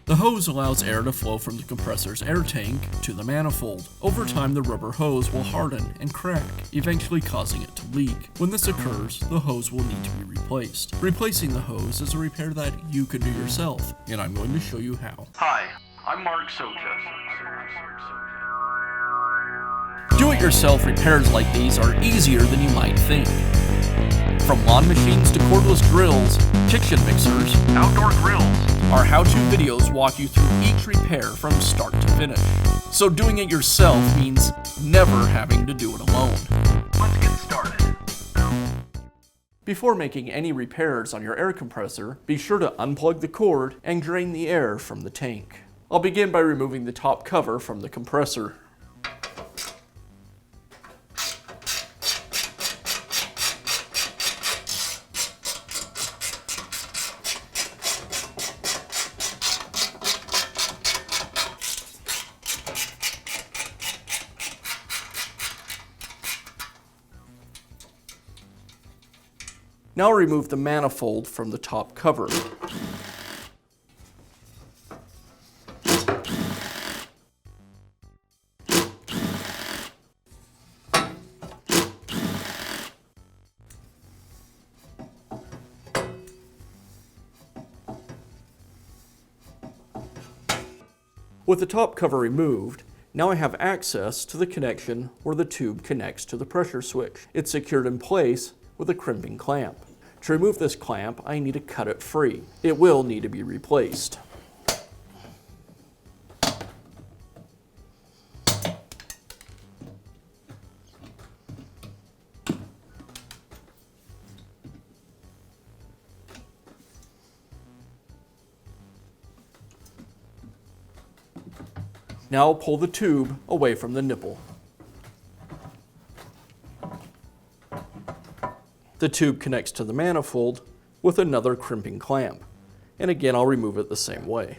The hose allows air to flow from the compressor's air tank to the manifold. Over time, the rubber hose will harden and crack, eventually causing it to leak. When this occurs, the hose will need to be replaced. Replacing the hose is a repair that you can do yourself, and I'm going to show you how. Hi, I'm Mark Socha. Do-it-yourself repairs like these are easier than you might think. From lawn machines to cordless drills, kitchen mixers, Outdoor grills. our how-to videos walk you through each repair from start to finish. So doing it yourself means never having to do it alone. Let's get started. Before making any repairs on your air compressor, be sure to unplug the cord and drain the air from the tank. I'll begin by removing the top cover from the compressor. Now remove the manifold from the top cover. With the top cover removed, now I have access to the connection where the tube connects to the pressure switch. It's secured in place with a crimping clamp. To remove this clamp, I need to cut it free. It will need to be replaced. Now I'll pull the tube away from the nipple. The tube connects to the manifold with another crimping clamp. And again, I'll remove it the same way.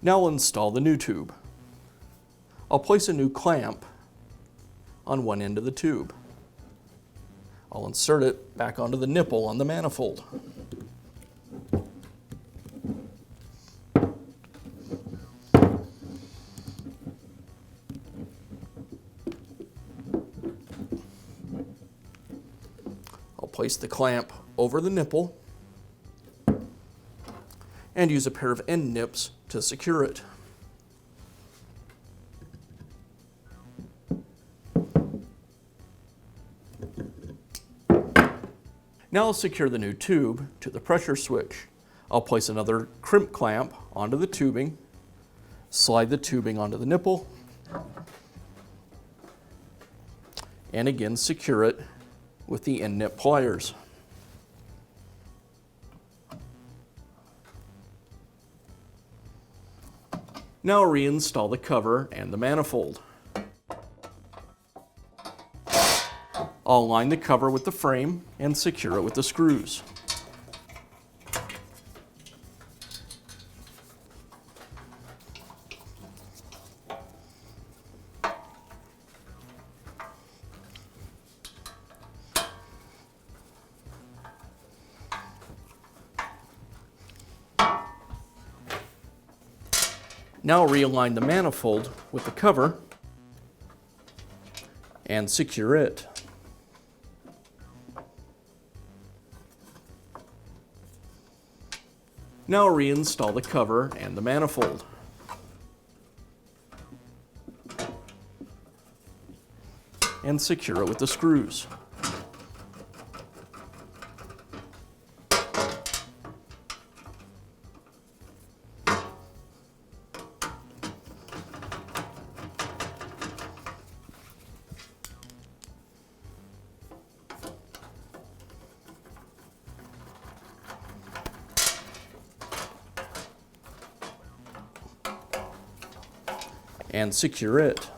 Now I'll install the new tube. I'll place a new clamp on one end of the tube. I'll insert it back onto the nipple on the manifold. I'll place the clamp over the nipple and use a pair of end nips to secure it. Now I'll secure the new tube to the pressure switch. I'll place another crimp clamp onto the tubing, slide the tubing onto the nipple, and again secure it with the end nip pliers. Now reinstall the cover and the manifold. I'll align the cover with the frame and secure it with the screws. Now realign the manifold with the cover and secure it. Now reinstall the cover and the manifold. And secure it with the screws. and secure it.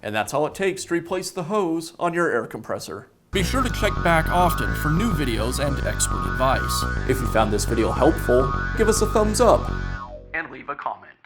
And that's all it takes to replace the hose on your air compressor. Be sure to check back often for new videos and expert advice. If you found this video helpful, give us a thumbs up. And leave a comment.